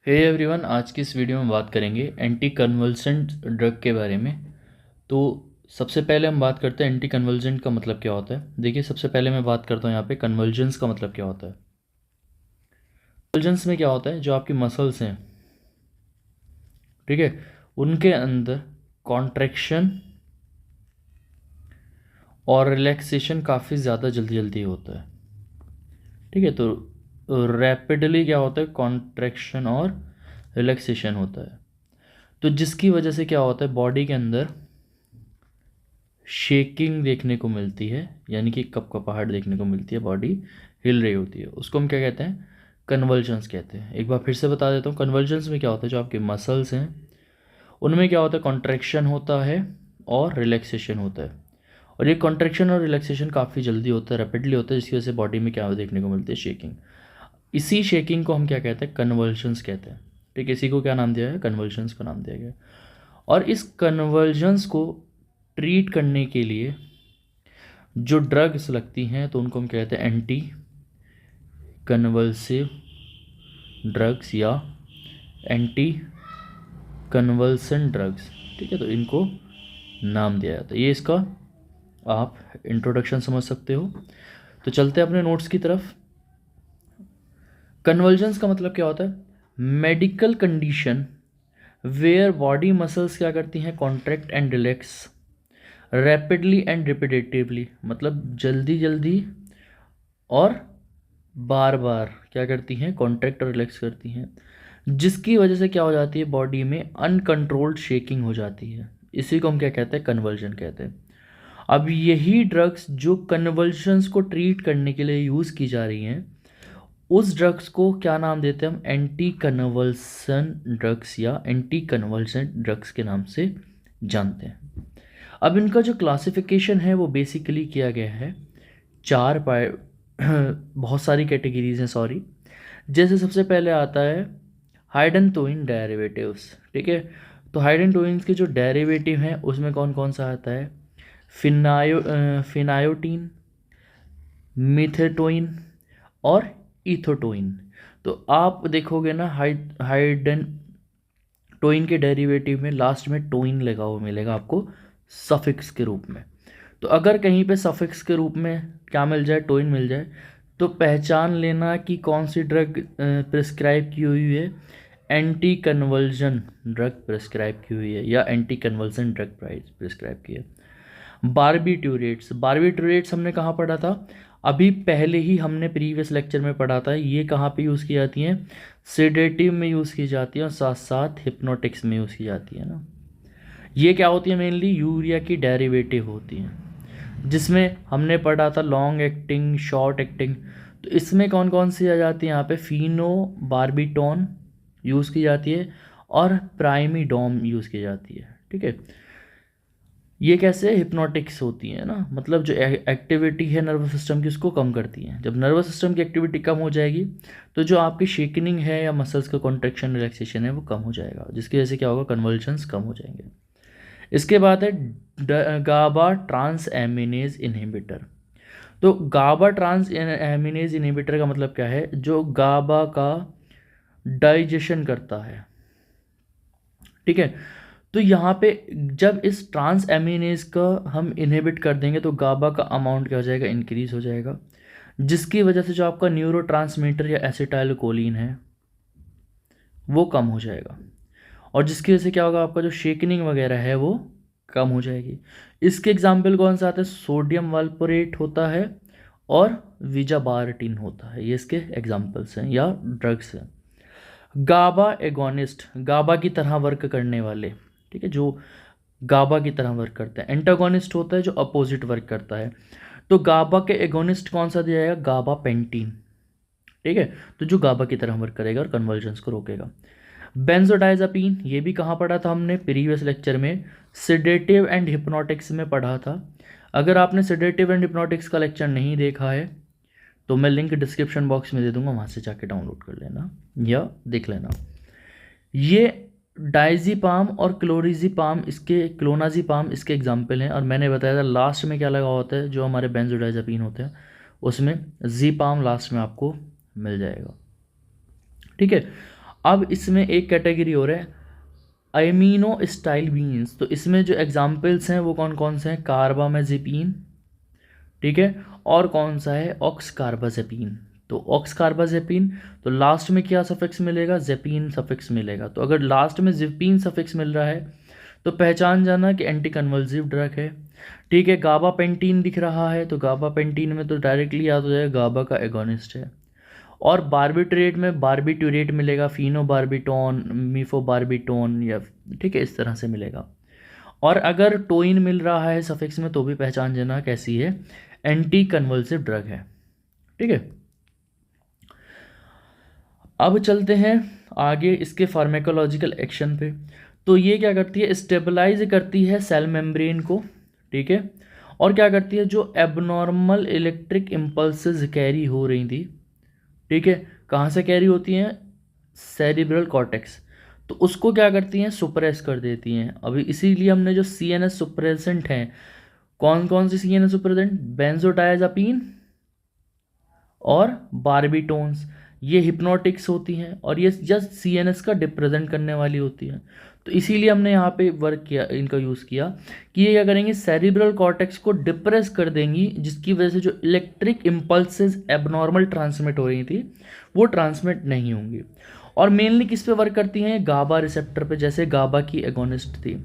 Hey everyone, आज की इस वीडियो में बात करेंगे एंटी कन्वल्सेंट ड्रग के बारे में। तो सबसे पहले हम बात करते हैं एंटी कन्वल्सेंट का मतलब क्या होता है। देखिए, सबसे पहले मैं बात करता हूँ यहाँ पे कन्वल्जेंस का मतलब क्या होता है। कन्वल्जेंस में क्या होता है, जो आपकी मसल्स हैं, ठीक है, उनके अंदर कॉन्ट्रैक्शन और रिलैक्सेशन काफ़ी ज़्यादा जल्दी जल्दी होता है। ठीक है, तो रैपिडली क्या होता है, कॉन्ट्रैक्शन और रिलैक्सेशन होता है। तो जिसकी वजह से क्या होता है, बॉडी के अंदर शेकिंग देखने को मिलती है, यानी कि कपकपाहट देखने को मिलती है, बॉडी हिल रही होती है। उसको हम क्या कहते हैं, कन्वल्जन्स कहते हैं। एक बार फिर से बता देता हूँ, कन्वल्जन्स में क्या होता है, जो आपके मसल्स हैं उनमें क्या होता है, कॉन्ट्रैक्शन होता है और रिलैक्सेशन होता है। और ये कॉन्ट्रैक्शन और रिलैक्सेशन काफ़ी जल्दी होता है, रैपिडली होता है, जिसकी वजह से बॉडी में क्या देखने को मिलती है, शेकिंग। इसी शेकिंग को हम क्या कहते हैं, कन्वल्जन्स कहते हैं। ठीक है, इसी को क्या नाम दिया है, कन्वल्जन्स का नाम दिया गया। और इस कन्वर्जन्स को ट्रीट करने के लिए जो ड्रग्स लगती हैं, तो उनको हम कहते हैं एंटी कन्वल्सिव ड्रग्स या एंटी कन्वल्सेंट ड्रग्स। ठीक है, तो इनको नाम दिया जाता है। ये इसका आप इंट्रोडक्शन समझ सकते हो। तो चलते हैं अपने नोट्स की तरफ। कन्वल्जन्स का मतलब क्या होता है, medical condition where body muscles क्या करती हैं, contract and relax rapidly and repetitively, मतलब जल्दी जल्दी और बार बार क्या करती हैं, कॉन्ट्रैक्ट और रिलैक्स करती हैं, जिसकी वजह से क्या हो जाती है, बॉडी में अनकंट्रोल्ड शेकिंग हो जाती है। इसी को हम क्या कहते हैं, कन्वर्जन कहते हैं। अब यही ड्रग्स जो कन्वर्जन्स को ट्रीट करने के लिए यूज़ की जा रही हैं, उस ड्रग्स को क्या नाम देते हैं हम, एंटी कन्वल्सन ड्रग्स या एंटी कन्वल्सेंट ड्रग्स के नाम से जानते हैं। अब इनका जो क्लासिफिकेशन है वो बेसिकली किया गया है चार पार्ट बहुत सारी कैटेगरीज हैं, सॉरी। जैसे सबसे पहले आता है हाइडेंटोइन डेरिवेटिव्स। ठीक है, तो हाइडेंटोइंस के जो डेरिवेटिव हैं उसमें कौन कौन सा आता है, फिनायोटीन, मिथेटोइन और इथोटोइन। तो आप देखोगे ना, हाइडेंटोइन के डेरिवेटिव में लास्ट में टोइन लगा हुआ मिलेगा आपको सफिक्स के रूप में। तो अगर कहीं पे सफिक्स के रूप में क्या मिल जाए, टोइन मिल जाए, तो पहचान लेना कि कौन सी ड्रग प्रिस्क्राइब की हुई है, एंटी कन्वल्जन ड्रग प्रिस्क्राइब की हुई है या एंटी कन्वल्सन ड्रग प्रिस्क्राइब की है। बारबिट्यूरेट्स हमने कहाँ पढ़ा था, अभी पहले ही हमने प्रीवियस लेक्चर में पढ़ा था। ये कहाँ पे यूज़ की जाती हैं, सेडेटिव में यूज़ की जाती है और साथ साथ हिप्नोटिक्स में यूज़ की जाती है ना। ये क्या होती है, मेनली यूरिया की डेरिवेटिव होती हैं, जिसमें हमने पढ़ा था लॉन्ग एक्टिंग, शॉर्ट एक्टिंग। तो इसमें कौन कौन सी आ जाती है, यहाँ पे फिनो बारबिटोन यूज़ की जाती है और प्राइमीडोम यूज़ की जाती है। ठीक है, ये कैसे हिप्नोटिक्स होती है ना, मतलब जो एक्टिविटी है नर्वस सिस्टम की उसको कम करती हैं। जब नर्वस सिस्टम की एक्टिविटी कम हो जाएगी तो जो आपकी शेकनिंग है या मसल्स का कॉन्ट्रैक्शन रिलैक्सेशन है वो कम हो जाएगा, जिसकी वजह से क्या होगा, कन्वल्शंस कम हो जाएंगे। इसके बाद है गाबा ट्रांस एमिनेज इनहिबिटर। तो गाबा ट्रांस एमिनेज इनहिबिटर का मतलब क्या है, जो गाबा का डाइजेशन करता है। ठीक है, तो यहाँ पे जब इस ट्रांस एमिनेज का हम इनहिबिट कर देंगे तो गाबा का अमाउंट क्या हो जाएगा, इंक्रीज हो जाएगा, जिसकी वजह से जो आपका न्यूरोट्रांसमीटर या एसिटाइलकोलिन है वो कम हो जाएगा, और जिसकी वजह से क्या होगा, आपका जो शेकनिंग वगैरह है वो कम हो जाएगी। इसके एग्जाम्पल कौन सा आता है, सोडियम वाल्पोरेट होता है और विजाबार्टिन होता है, ये इसके एग्जाम्पल्स हैं या ड्रग्स हैं। गाबा एगोनिस्ट, गाबा की तरह वर्क करने वाले, ठीक है, जो गाबा की तरह वर्क करता है। एंटागोनिस्ट होता है जो अपोजिट वर्क करता है। तो गाबा के एगोनिस्ट कौन सा दिया जाएगा, गाबा पेंटीन। ठीक है, तो जो गाबा की तरह वर्क करेगा और कन्वर्जेंस को रोकेगा। बेंजोडाइजापीन, ये भी कहाँ पढ़ा था हमने, प्रीवियस लेक्चर में सिडेटिव एंड हिप्नोटिक्स में पढ़ा था। अगर आपने सिडेटिव एंड हिप्नोटिक्स का लेक्चर नहीं देखा है तो मैं लिंक डिस्क्रिप्शन बॉक्स में दे दूंगा, वहाँ से जाके डाउनलोड कर लेना या देख लेना। ये डाइजीपाम और क्लोरिजीपाम, इसके क्लोनाजीपाम इसके एग्जाम्पल हैं। और मैंने बताया था लास्ट में क्या लगा होता है, जो हमारे बेंजोडाइजापीन होते हैं उसमें जीपाम लास्ट में आपको मिल जाएगा। ठीक है, अब इसमें एक कैटेगरी और है अमीनो स्टाइलबीन्स। तो इसमें जो एग्जाम्पल्स हैं वो कौन कौन से हैं, कार्बामेजेपिन, ठीक है, और कौन सा है, ऑक्स कार्बाजेपिन। तो ऑक्स कार्बाजेपिन, तो लास्ट में क्या सफिक्स मिलेगा, जेपिन सफिक्स मिलेगा। तो अगर लास्ट में जेपिन सफिक्स मिल रहा है तो पहचान जाना कि एंटी कन्वल्सिव ड्रग है, ठीक है। गाबापेंटीन दिख रहा है तो गाबापेंटीन में तो डायरेक्टली याद हो जाएगा गाबा का एगोनिस्ट है। और बारबिट्रेट में बारबिट्यूरेट मिलेगा, फिनोबारबिटोन, मीफोबारबिटोन, या ठीक है इस तरह से मिलेगा। और अगर टोइन मिल रहा है सफिक्स में तो भी पहचान जाना कैसी है, एंटी कन्वल्सिव ड्रग है, ठीक है। अब चलते हैं आगे इसके फार्मेकोलॉजिकल एक्शन पे। तो ये क्या करती है, स्टेबलाइज करती है सेल मेम्ब्रेन को, ठीक है। और क्या करती है, जो एबनॉर्मल इलेक्ट्रिक इम्पल्सेस कैरी हो रही थी, ठीक है, कहाँ से कैरी होती हैं, सेरिब्रल कॉर्टेक्स, तो उसको क्या करती हैं, सुप्रेस कर देती हैं। अभी इसीलिए हमने जो CNS सुप्रेसेंट हैं, कौन कौन सी CNS सुप्रेसेंट, बेंजोडायजापीन और बारबिटोन्स, ये हिप्नोटिक्स होती हैं और ये जस्ट CNS का रिप्रेजेंट करने वाली होती हैं। तो इसीलिए हमने यहाँ पे वर्क किया, इनका यूज़ किया कि ये क्या करेंगी, सेरिब्रल कॉर्टेक्स को डिप्रेस कर देंगी, जिसकी वजह से जो इलेक्ट्रिक इम्पल्सेस एबनॉर्मल ट्रांसमिट हो रही थी वो ट्रांसमिट नहीं होंगी। और मेनली किस पे वर्क करती हैं, गाबा रिसेप्टर पे, जैसे गाबा की एगोनिस्ट थी।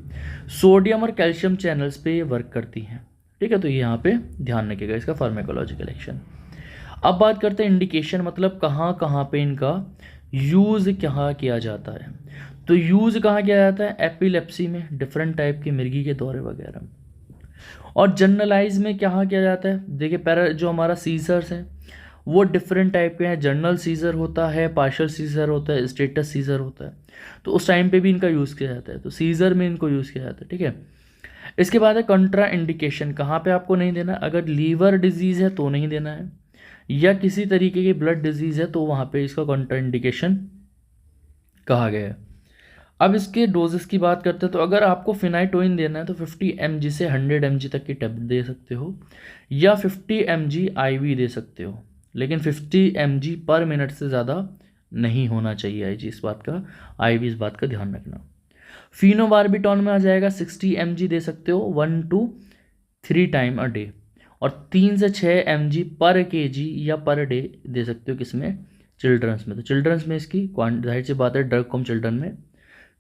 सोडियम और कैल्शियम चैनल्स पे ये वर्क करती हैं, ठीक है। तो ये यहाँ पे ध्यान रखिएगा इसका फार्मेकोलॉजिकल एक्शन। अब बात करते हैं इंडिकेशन, मतलब कहाँ कहाँ पे इनका यूज़ कहाँ किया जाता है। तो यूज़ कहाँ किया जाता है, एपिलेप्सी में, डिफरेंट टाइप के मिर्गी के दौरे वगैरह। और जनरलाइज में कहाँ किया जाता है, देखिए पैरा जो हमारा सीजर्स हैं वो डिफरेंट टाइप के हैं, जनरल सीजर होता है, पार्शियल सीजर होता है, स्टेटस सीजर होता है। तो उस टाइम पे भी इनका यूज़ किया जाता है, तो सीजर में इनको यूज़ किया जाता है, ठीक है। इसके बाद है कंट्रा इंडिकेशन, कहाँ पे आपको नहीं देना, अगर लीवर डिजीज़ है तो नहीं देना है, या किसी तरीके की ब्लड डिजीज़ है तो वहाँ पे इसका कंट्रा इंडिकेशन कहा गया है। अब इसके डोजेस की बात करते हैं, तो अगर आपको फिनाइटोइन देना है तो 50 mg से 100 mg तक की टैबलेट दे सकते हो, या 50 mg IV दे सकते हो, लेकिन 50 mg पर मिनट से ज़्यादा नहीं होना चाहिए IG, इस बात का IV इस बात का ध्यान रखना। फिनोबारबिटॉन में आ जाएगा 60 mg दे सकते हो 1 to 3 टाइम अ डे, और 3 से 6 mg पर kg या पर डे दे सकते हो, किसमें, चिल्ड्रंस में। तो चिल्ड्रंस में इसकी जाहिर सी बात है ड्रग को हम चिल्ड्रन में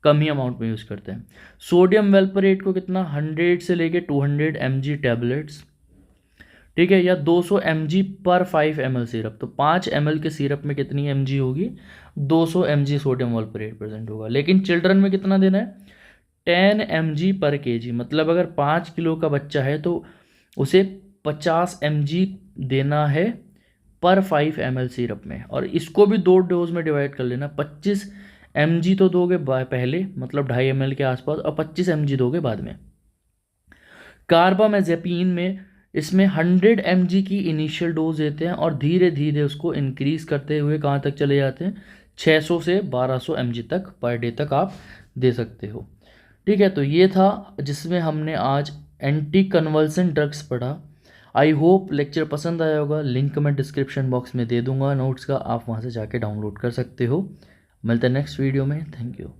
कम ही अमाउंट में यूज़ करते हैं। सोडियम वेल्परेट को कितना, 100 से लेके 200 mg टैबलेट्स, ठीक है, या 200 mg पर 5 ml सिरप। तो 5 ml के सिरप में कितनी mg होगी, 200 mg सोडियम वेल्परेट प्रेजेंट होगा। लेकिन चिल्ड्रन में कितना देना है, 10 mg पर kg, मतलब अगर 5 किलो का बच्चा है तो उसे 50 mg देना है पर 5 ml सिरप में। और इसको भी 2 डोज में डिवाइड कर लेना, 25 mg तो दोगे पहले, मतलब 2.5 ml के आसपास, और 25 mg दोगे बाद में। कार्बामेजेपिन में इसमें 100 mg की इनिशियल डोज देते हैं और धीरे धीरे उसको इंक्रीज करते हुए कहाँ तक चले जाते हैं, 600 से 1200 mg तक पर डे तक आप दे सकते हो, ठीक है। तो ये था जिसमें हमने आज एंटी कन्वल्सेंट ड्रग्स पढ़ा। आई होप लेक्चर पसंद आया होगा, लिंक मैं डिस्क्रिप्शन बॉक्स में दे दूंगा नोट्स का, आप वहाँ से जाके डाउनलोड कर सकते हो। मिलते हैं नेक्स्ट वीडियो में, थैंक यू।